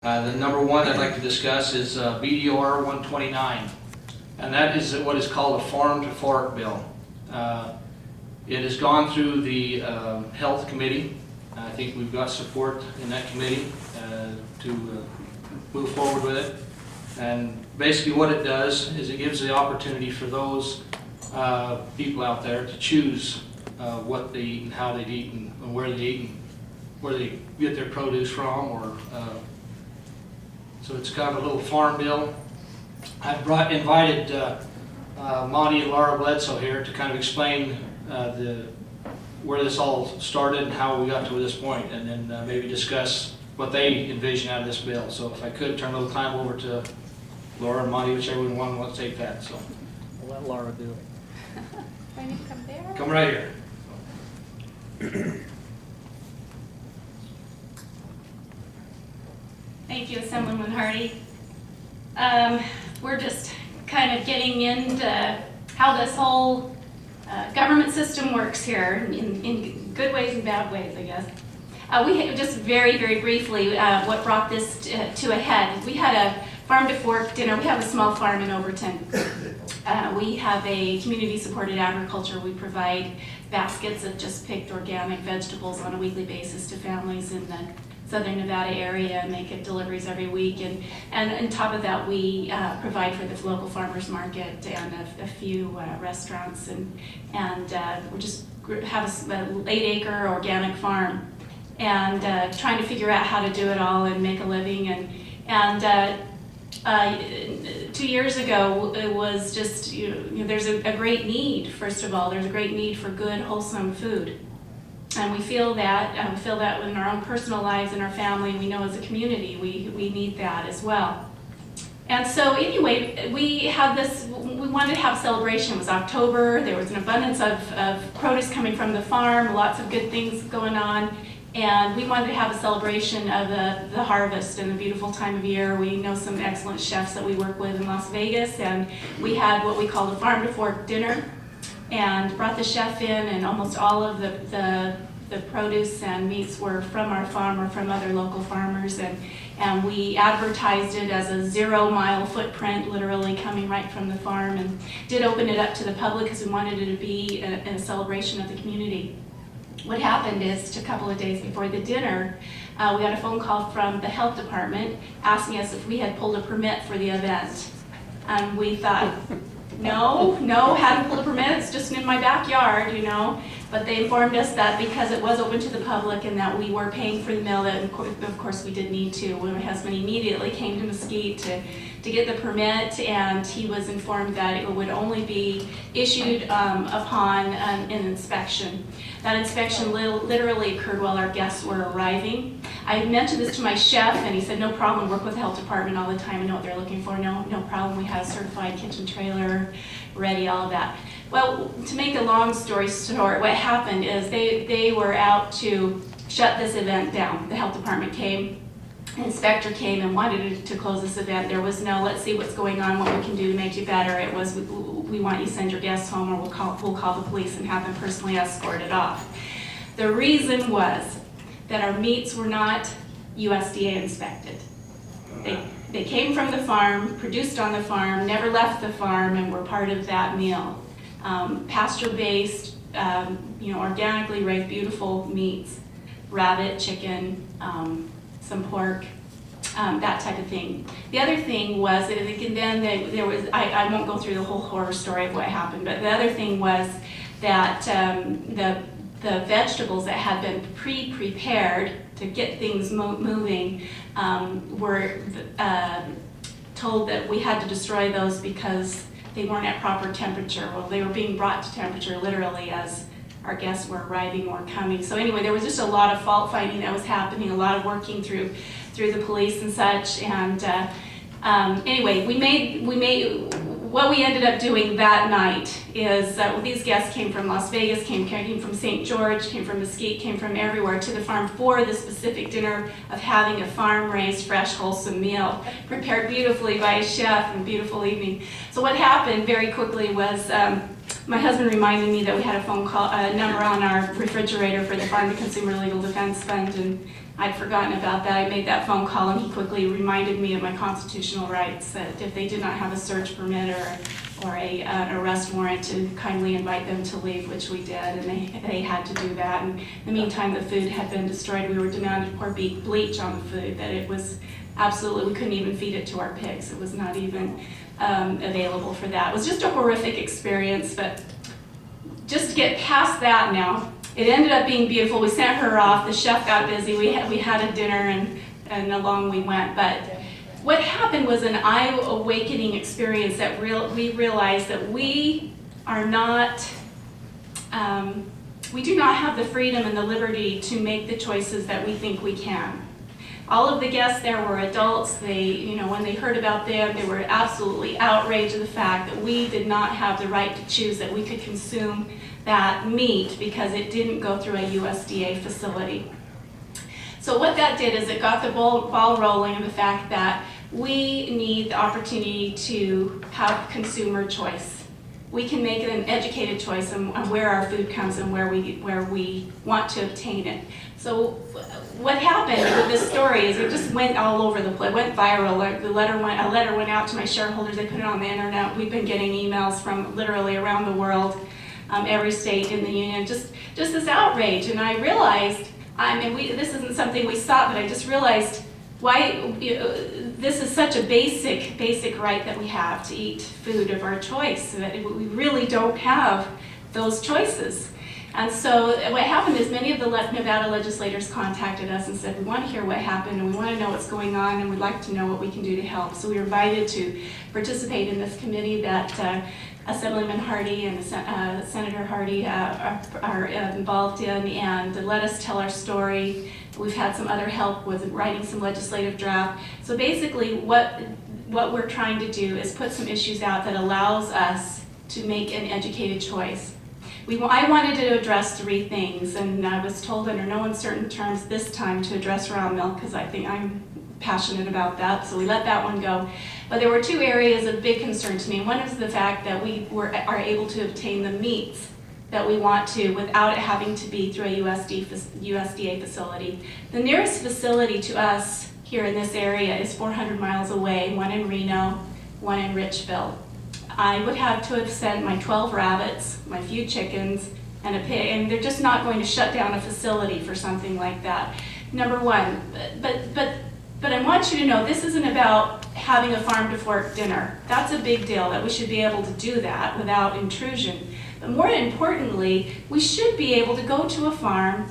The number one I'd like to discuss is BDR 129, and that is what is called a farm to fork bill. It has gone through the Health Committee. I think we've got support in that committee to move forward with it. And basically what it does is it gives the opportunity for those people out there to choose what they eat and how they eat and where they eat and where they get their produce from, or so it's kind of a little farm bill. I invited Monty and Laura Bledsoe here to kind of explain where this all started and how we got to this point, and then maybe discuss what they envision out of this bill. So if I could turn a little time over to Laura and Monty, whichever one wants to take that. So I'll let Laura do it. Do I need to come there? Come right here. Thank you, Assemblyman Hardy. We're just kind of getting into how this whole government system works here in good ways and bad ways, I guess. We just very briefly, what brought this to a head. We had a farm to fork dinner. We have a small farm in Overton. We have a community-supported agriculture. We provide baskets of just picked organic vegetables on a weekly basis to families in the Southern Nevada area, and make it deliveries every week. And on top of that, we provide for the local farmers market and a few restaurants. And we just have a 8-acre organic farm, and trying to figure out how to do it all and make a living. And 2 years ago, it was just, there's a great need. First of all, there's a great need for good, wholesome food. And we feel that in our own personal lives, in our family. We know as a community we need that as well. And so anyway, we wanted to have a celebration. It was October. There was an abundance of produce coming from the farm, lots of good things going on. And we wanted to have a celebration of the harvest and the beautiful time of year. We know some excellent chefs that we work with in Las Vegas, and we had what we call the farm to fork dinner, and brought the chef in, and almost all of the produce and meats were from our farm or from other local farmers, and we advertised it as a 0-mile footprint, literally coming right from the farm, and did open it up to the public because we wanted it to be a celebration of the community. What happened is, just a couple of days before the dinner, we got a phone call from the health department asking us if we had pulled a permit for the event. And we thought, no, hadn't pulled a permit, it's just in my backyard, But they informed us that because it was open to the public and that we were paying for the meal, that of course we did need to. My husband immediately came to Mesquite to get the permit, and he was informed that it would only be issued upon an inspection. That inspection literally occurred while our guests were arriving. I mentioned this to my chef, and he said, no problem, work with the health department all the time, I know what they're looking for, no problem, we have a certified kitchen trailer ready, all of that. Well, to make a long story short, what happened is they were out to shut this event down. The health department came, the inspector came and wanted to close this event. There was no, let's see what's going on, what we can do to make you better. It was, we want you to send your guests home, or we'll call the police and have them personally escorted off. The reason was that our meats were not USDA inspected. They came from the farm, produced on the farm, never left the farm, and were part of that meal. Pasture-based, organically raised, beautiful meats, rabbit, chicken, some pork, that type of thing. The other thing was that there was, I won't go through the whole horror story of what happened, but the other thing was that the vegetables that had been pre-prepared to get things moving were told that we had to destroy those because they weren't at proper temperature. Well, they were being brought to temperature literally as our guests were arriving or coming. So anyway, there was just a lot of fault finding that was happening, a lot of working through the police and such. And anyway, what we ended up doing that night is these guests came from Las Vegas, came from St. George, came from Mesquite, came from everywhere to the farm for the specific dinner of having a farm-raised, fresh, wholesome meal prepared beautifully by a chef and beautiful evening. So what happened very quickly was my husband reminded me that we had a phone call, a number on our refrigerator for the Farm to Consumer Legal Defense Fund, and I'd forgotten about that. I made that phone call and he quickly reminded me of my constitutional rights, that if they did not have a search permit or a arrest warrant, to kindly invite them to leave, which we did, and they had to do that. And in the meantime, the food had been destroyed. We were demanded to pour bleach on the food, that it was absolutely, we couldn't even feed it to our pigs. It was not even available for that. It was just a horrific experience, but just to get past that now, it ended up being beautiful. We sent her off, the chef got busy, we had a dinner and along we went. But what happened was an eye-awakening experience that we realized that we are not, we do not have the freedom and the liberty to make the choices that we think we can. All of the guests there were adults. They, when they heard about them, they were absolutely outraged at the fact that we did not have the right to choose that we could consume that meat because it didn't go through a USDA facility. So what that did is it got the ball rolling in the fact that we need the opportunity to have consumer choice. We can make an educated choice on where our food comes and where we want to obtain it. So what happened with this story is it just went all over the place. It went viral. A letter went out to my shareholders. They put it on the internet. We've been getting emails from literally around the world, every state in the union, just this outrage. And I realized, this isn't something we sought, but I just realized why this is such a basic right that we have to eat food of our choice, that we really don't have those choices. And so what happened is many of the Nevada legislators contacted us and said, we want to hear what happened and we want to know what's going on and we'd like to know what we can do to help. So we were invited to participate in this committee that Assemblyman Hardy and Senator Hardy are involved in, and to let us tell our story. We've had some other help with writing some legislative draft. So basically what we're trying to do is put some issues out that allows us to make an educated choice. I wanted to address 3 things, and I was told under no uncertain terms this time to address raw milk because I think I'm passionate about that, so we let that one go. But there were 2 areas of big concern to me. One is the fact that we are able to obtain the meats that we want to without it having to be through a USDA facility. The nearest facility to us here in this area is 400 miles away, one in Reno, one in Richville. I would have to have sent my 12 rabbits, my few chickens, and a pig, and they're just not going to shut down a facility for something like that. Number one, but I want you to know this isn't about having a farm to fork dinner. That's a big deal, that we should be able to do that without intrusion. But more importantly, we should be able to go to a farm,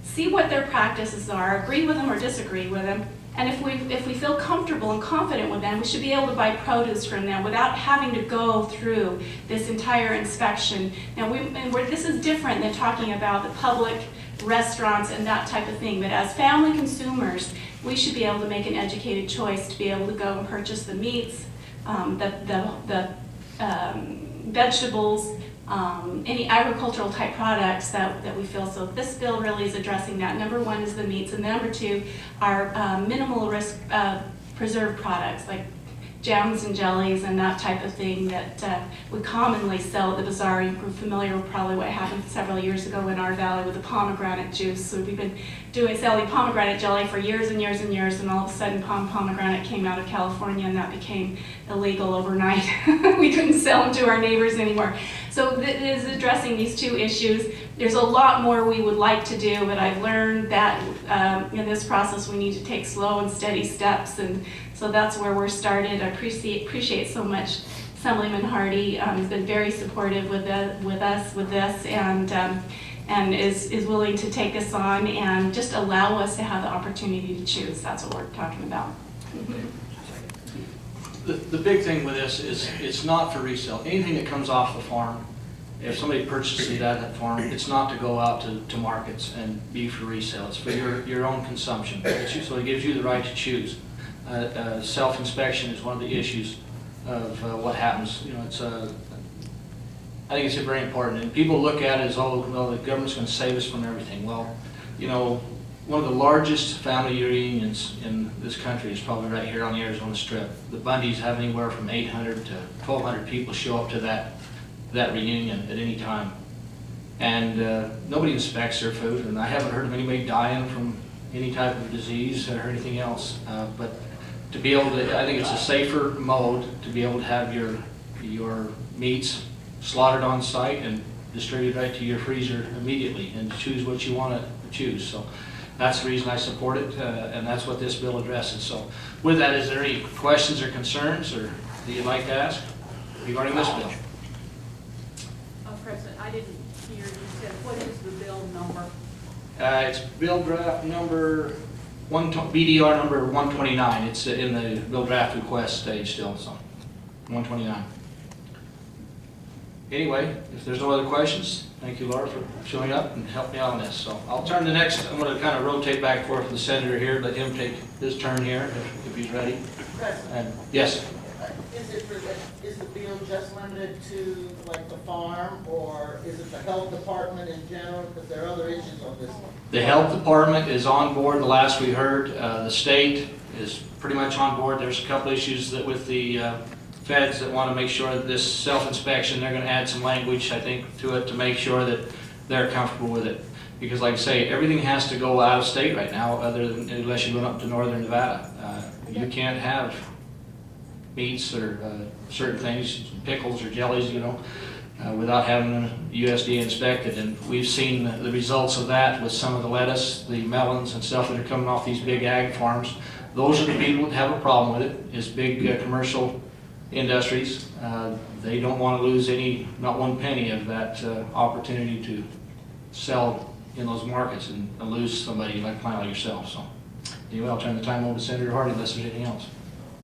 see what their practices are, agree with them or disagree with them, and if we feel comfortable and confident with them, we should be able to buy produce from them without having to go through this entire inspection. Now, this is different than talking about the public restaurants and that type of thing, but as family consumers, we should be able to make an educated choice to be able to go and purchase the meats, the vegetables, any agricultural type products that we feel. So this bill really is addressing that. Number 1 is the meats, and number 2 are minimal risk preserved products like jams and jellies and that type of thing that we commonly sell at the bazaar. You're familiar with probably what happened several years ago in our valley with the pomegranate juice. So we've been selling pomegranate jelly for years and years and years, and all of a sudden pomegranate came out of California and that became illegal overnight. We couldn't sell them to our neighbors anymore. So it is addressing these 2 issues. There's a lot more we would like to do, but I've learned that in this process we need to take slow and steady steps, and so that's where we're started. I appreciate so much Assemblyman Hardy. Has been very supportive with us with this, and is willing to take us on and just allow us to have the opportunity to choose. That's what we're talking about. The big thing with this is it's not for resale. Anything that comes off the farm, if somebody purchases it at that farm, it's not to go out to markets and be for resale. It's for your own consumption. So it gives you the right to choose. Self-inspection is one of the issues of what happens. I think it's very important. And people look at it as, oh, well, the government's going to save us from everything. Well, one of the largest family reunions in this country is probably right here on the Arizona Strip. The Bundys have anywhere from 800 to 1,200 people show up to that reunion at any time. And nobody inspects their food, and I haven't heard of anybody dying from any type of disease or anything else. But to be able to, I think it's a safer mode to be able to have your meats slaughtered on site and distributed right to your freezer immediately and choose what you want to choose. So that's the reason I support it, and that's what this bill addresses. So with that, is there any questions or concerns or that you'd like to ask regarding this bill? President, I didn't hear you said, what is the bill number? It's bill draft number BDR number 129. It's in the bill draft request stage still, so 129. Anyway, if there's no other questions, thank you, Laura, for showing up and helping me out on this. So I'll turn the next, I'm going to kind of rotate back and forth with the senator here, let him take his turn here if he's ready. And yes. Is the bill just limited to like the farm, or is it the health department in general? Because there are other issues on this one. The health department is on board. The last we heard, the state is pretty much on board. There's a couple issues that with the feds that want to make sure that this self-inspection, they're going to add some language, I think, to it to make sure that they're comfortable with it. Because like I say, everything has to go out of state right now, unless you go up to northern Nevada. You can't have meats or certain things, pickles or jellies, without having them USDA inspected. And we've seen the results of that with some of the lettuce, the melons and stuff that are coming off these big ag farms. Those are the people that have a problem with it, is big commercial industries. They don't want to lose not one penny of that opportunity to sell in those markets and lose somebody like yourself. So anyway, I'll turn the time over to Senator Hardy unless there's anything else.